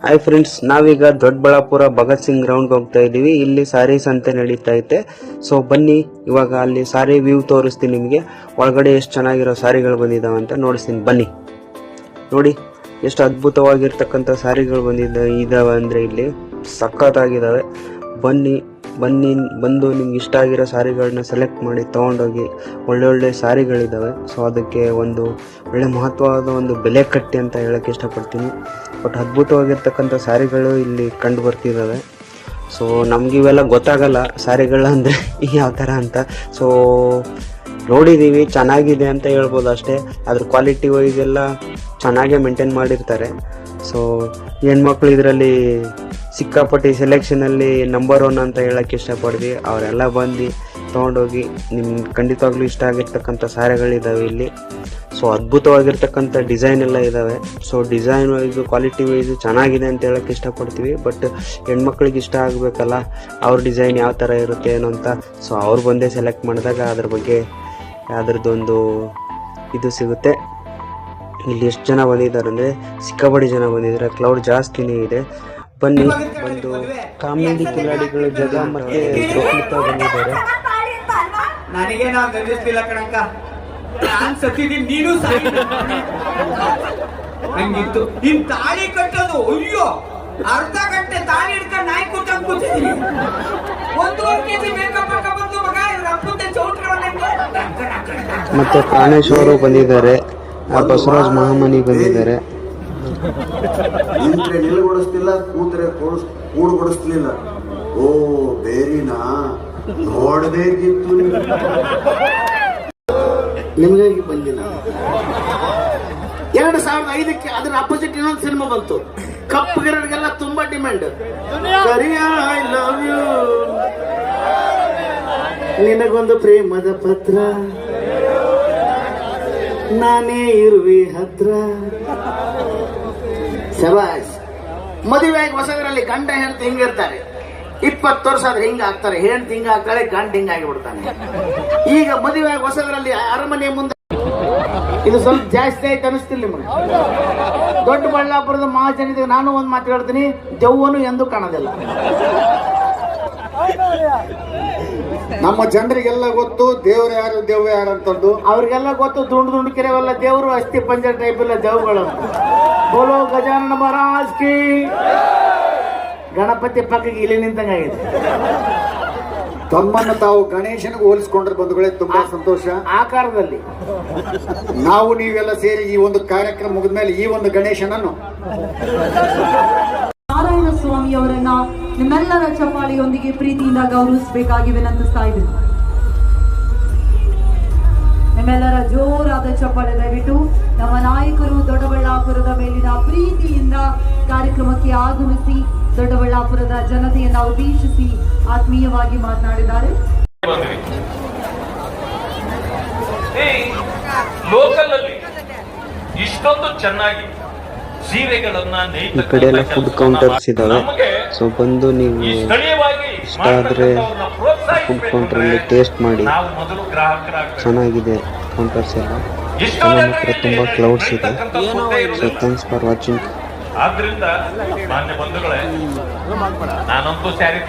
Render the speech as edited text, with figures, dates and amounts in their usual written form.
Hi friends, ನಾವೀಗ Doddaballapura Bhagat Singh ground ಹೋಗ್ತಾ ಇದೀವಿ. ಇಲ್ಲಿ ಸಾರಿ ಸಂತೆ ನಡೀತಾ ಐತೆ. ಸೊ ಬನ್ನಿ, ಇವಾಗ ಅಲ್ಲಿ ಸಾರಿ ವ್ಯೂ ತೋರಿಸ್ತೀನಿ ನಿಮಗೆ. ಒಳಗಡೆ ಎಷ್ಟು ಚೆನ್ನಾಗಿರೋ ಸಾರಿಗಳು ಬಂದಿದ್ದಾವೆ ಅಂತ ನೋಡಿಸ್ತೀನಿ. ಬನ್ನಿ ನೋಡಿ, ಎಷ್ಟು ಅದ್ಭುತವಾಗಿರ್ತಕ್ಕಂಥ ಸಾರಿಗಳು ಇದಾವೆ ಅಂದರೆ ಇಲ್ಲಿ ಸಖತ್ತಾಗಿದ್ದಾವೆ. ಬಂದು ನಿಮ್ಗೆ ಇಷ್ಟ ಆಗಿರೋ ಸಾರಿಗಳನ್ನ ಸೆಲೆಕ್ಟ್ ಮಾಡಿ ತೊಗೊಂಡೋಗಿ. ಒಳ್ಳೊಳ್ಳೆ ಸಾರಿಗಳಿದ್ದಾವೆ. ಸೊ ಅದಕ್ಕೆ ಒಂದು ಒಳ್ಳೆ ಮಹತ್ವವಾದ ಒಂದು ಬೆಲೆ ಕಟ್ಟಿ ಅಂತ ಹೇಳೋಕ್ಕೆ ಇಷ್ಟಪಡ್ತೀನಿ. ಬಟ್ ಅದ್ಭುತವಾಗಿರ್ತಕ್ಕಂಥ ಸಾರಿಗಳು ಇಲ್ಲಿ ಕಂಡು ಬರ್ತಿದ್ದಾವೆ. ಸೊ ನಮಗಿವೆಲ್ಲ ಗೊತ್ತಾಗಲ್ಲ ಸಾರಿಗಳು ಅಂದರೆ ಯಾವ ಥರ ಅಂತ. ಸೊ ನೋಡಿದ್ದೀವಿ, ಚೆನ್ನಾಗಿದೆ ಅಂತ ಹೇಳ್ಬೋದು ಅಷ್ಟೇ. ಅದ್ರ ಕ್ವಾಲಿಟಿ ವೈಸ್ ಎಲ್ಲ ಚೆನ್ನಾಗೇ ಮೇಂಟೈನ್ ಮಾಡಿರ್ತಾರೆ. ಸೊ ಹೆಣ್ಮಕ್ಳು ಇದರಲ್ಲಿ ಸಿಕ್ಕಾಪಟ್ಟಿ ಸೆಲೆಕ್ಷನಲ್ಲಿ ನಂಬರ್ 1 ಅಂತ ಹೇಳೋಕ್ಕೆ ಇಷ್ಟಪಡ್ತೀವಿ. ಅವರೆಲ್ಲ ಬಂದು ತೊಗೊಂಡೋಗಿ ನಿಮ್ಗೆ ಖಂಡಿತವಾಗ್ಲೂ ಇಷ್ಟ ಆಗಿರ್ತಕ್ಕಂಥ ಸಾರಿಗಳಿದ್ದಾವೆ ಇಲ್ಲಿ. ಸೊ ಅದ್ಭುತವಾಗಿರ್ತಕ್ಕಂಥ ಡಿಸೈನ್ ಎಲ್ಲ ಇದ್ದಾವೆ. So design wise quality wise ಚೆನ್ನಾಗಿದೆ ಅಂತ ಹೇಳೋಕ್ಕೆ ಇಷ್ಟಪಡ್ತೀವಿ. ಬಟ್ ಹೆಣ್ಮಕ್ಳಿಗೆ ಇಷ್ಟ ಆಗಬೇಕಲ್ಲ, ಅವ್ರ ಡಿಸೈನ್ ಯಾವ ಥರ ಇರುತ್ತೆ ಏನೋ ಅಂತ. ಸೊ ಅವ್ರು ಬಂದೇ ಸೆಲೆಕ್ಟ್ ಮಾಡಿದಾಗ ಅದ್ರ ಬಗ್ಗೆ ಅದರದ್ದೊಂದು ಇದು ಸಿಗುತ್ತೆ. ಇಲ್ಲಿ ಎಷ್ಟು ಜನ ಬಂದಿದ್ದಾರೆ ಅಂದರೆ ಸಿಕ್ಕಾಪಟ್ಟೆ ಜನ ಬಂದಿದ್ದಾರೆ. ಕ್ಲೌಡ್ ಜಾಸ್ತಿನೇ ಇದೆ. ಬನ್ನಿ, ಒಂದು ಕಾಮಿಡಿ ಕಿಲಾಡಿಗಳು ಜಗ ಮತ್ತೆ ಗೋಪಿತಾ ಬಂದಿದ್ದಾರೆ. ನನಗೆ ನಾವು ಗಂಜಿಸ್ತಿಲ್ಲ ಕಣಕ್ಕ, ನಾನ್ ಸತ್ತಿದ್ದೀನಿ, ನೀನು ಹಂಗಿತ್ತು. ಇನ್ ತಾಳಿ ಕಟ್ಟೋದು, ಅಯ್ಯೋ ಅರ್ಧ ಗಂಟೆ ತಾಳಿ ಹಿಡ್ಕೊಂಡು ನಾಯಿ ಕೂತ್ಕೊಂಡು ಕೂತಿದ್ದೀನಿ. 1.5 kg ಮೇಕಪ್ ಹಾಕೊಂಡ್ಬಂದು ಮಗ ಇವ್ರ ಅಪ್ಪಂದೆ ಚೌಟ್ರ ಮತ್ತೆ ಪ್ರಾಣೇಶ್ ಅವರು ಬಂದಿದ್ದಾರೆ. ಬಸವರಾಜ್ ಮಹಾಮನಿ ಬಂದಿದ್ದಾರೆ. ನಿಂತ್ರೆ ನಿಲ್ಗೊಡಿಸ್ತಿಲ್ಲ, ಕೂತ್ರೆ ಕೂಡ್ ಕೊಡಿಸ್ಲಿಲ್ಲ. ಓ ಬೇರಿನಾ ನೋಡ್ಬೇಕಿತ್ತು. ನಿಮಗಾಗಿ ಬಂದಿಲ್ಲ. 2005ಕ್ಕೆ ಅದರ ಅಪೋಸಿಟ್ ಇನ್ನೊಂದು ಸಿನಿಮಾ ಬಂತು. ಕಪ್ಪುಗಿರೋರಿಗೆಲ್ಲ ತುಂಬಾ ಡಿಮ್ಯಾಂಡ್. ಐ ಲವ್ ಯು, ನಿನಗೊಂದು ಪ್ರೇಮದ ಪತ್ರ, ನಾನೇ ಇರುವೆ ಹತ್ರ. ಶಬಾಷ್. ಮದುವೆಯಾಗಿ ಹೊಸದರಲ್ಲಿ ಗಂಡ ಹೆಂಡತಿ ಹಿಂಗಿರ್ತಾರೆ. 20 ವರ್ಷ ಆದ್ರೆ ಹಿಂಗ ಆಗ್ತಾರೆ. ಹೆಂಡತಿ ಹಿಂಗ ಆಗ್ತಾಳೆ, ಗಂಡ ಹಿಂಗಾಗಿ ಬಿಡ್ತಾನೆ. ಈಗ ಮದುವೆಯಾಗಿ ಹೊಸದರಲ್ಲಿ ಅರಮನೆ ಮುಂದೆ ಇದು ಸ್ವಲ್ಪ ಜಾಸ್ತಿ ಆಯ್ತು ಅನಿಸ್ತಿಲ್ಲ ನಿಮಗೆ? ದೊಡ್ಡಬಳ್ಳಾಪುರದ ಮಹಾಜನಿಗೆ ನಾನು ಒಂದು ಮಾತು ಹೇಳ್ತೀನಿ, ದೆವ್ವನು ಎಂದೂ ಕಾಣೋದಿಲ್ಲ. ನಮ್ಮ ಜನರಿಗೆಲ್ಲ ಗೊತ್ತು ದೇವ್ರು ಯಾರು ದೆವ್ವ ಯಾರು ಅಂತಂದು. ಅವ್ರಿಗೆಲ್ಲ ಗೊತ್ತು ದುಂಡು ಕೆರೆವೆಲ್ಲ ದೇವರು, ಅಸ್ಥಿ ಪಂಜರ ಟೈಪ್ ಇಲ್ಲ ದೆವ್ಗಳು. ಬೋಲೋ ಗಜಾನನ ಮಹಾರಾಜ್ ಕಿ. ಗಣಪತಿ ಪಕ್ಕಕ್ಕೆ ಇಲ್ಲಿ ನಿಂತಂಗಾಗಿದೆ. ತಮ್ಮನ್ನು ತಾವು ಗಣೇಶನಿಗೆ ಹೋಲಿಸಿಕೊಂಡ್ರೆ ಬಂಧುಗಳೇ ತುಂಬಾ ಸಂತೋಷ. ಆಕಾರದಲ್ಲಿ ನಾವು ನೀವೆಲ್ಲ ಸೇರಿ ಈ ಒಂದು ಕಾರ್ಯಕ್ರಮ ಮುಗಿದ ಮೇಲೆ ಈ ಒಂದು ಗಣೇಶನನ್ನು ನಾರಾಯಣ ಸ್ವಾಮಿ ಅವರನ್ನ ನಿಮ್ಮೆಲ್ಲರ ಚಪ್ಪಾಳಿಯೊಂದಿಗೆ ಪ್ರೀತಿಯಿಂದ ಗೌರವಿಸಬೇಕಾಗಿ ವಿನಂತಿಸ್ತಾ ಇದ್ದೀನಿ. ನಿಮ್ಮೆಲ್ಲರ ಜೋರಾದ ಚಪ್ಪಾಳೆ ದಯವಿಟ್ಟು. ನಮ್ಮ ನಾಯಕರು ದೊಡ್ಡಬಳ್ಳಾಪುರದ ಮೇಲಿನ ಪ್ರೀತಿಯಿಂದ ಕಾರ್ಯಕ್ರಮಕ್ಕೆ ಆಗಮಿಸಿ ದೊಡ್ಡಬಳ್ಳಾಪುರದ ಜನತೆಯನ್ನ ಉದ್ದೇಶಿಸಿ ಆತ್ಮೀಯವಾಗಿ ಮಾತನಾಡಿದ್ದಾರೆ. ಲೋಕಲ್ ಅಲ್ಲಿ ಇಷ್ಟೊಂದು ಚೆನ್ನಾಗಿ ಸೀರೆಗಳನ್ನ ಈ ಕಡೆ ಎಲ್ಲ ಫುಡ್ ಕೌಂಟರ್ಸ್ ಇದಾವೆ. ಸೊ ಬಂದು ನೀವು ಇಷ್ಟ ಆದ್ರೆ ಫುಡ್ ಕೌಂಟರ್ ಅಲ್ಲಿ ಟೇಸ್ಟ್ ಮಾಡಿ. ಚೆನ್ನಾಗಿದೆ ಕೌಂಟರ್ಸ್ ಎಲ್ಲ. ನಮ್ಮ ಹತ್ರ ತುಂಬಾ ಕ್ಲೌಡ್ಸ್ ಇದೆ. So thanks for watching. ಆದ್ರಿಂದ ಮಾನ್ಯ ಬಂಧುಗಳೇ, ನಾನಂತೂ ಸ್ಯಾರಿ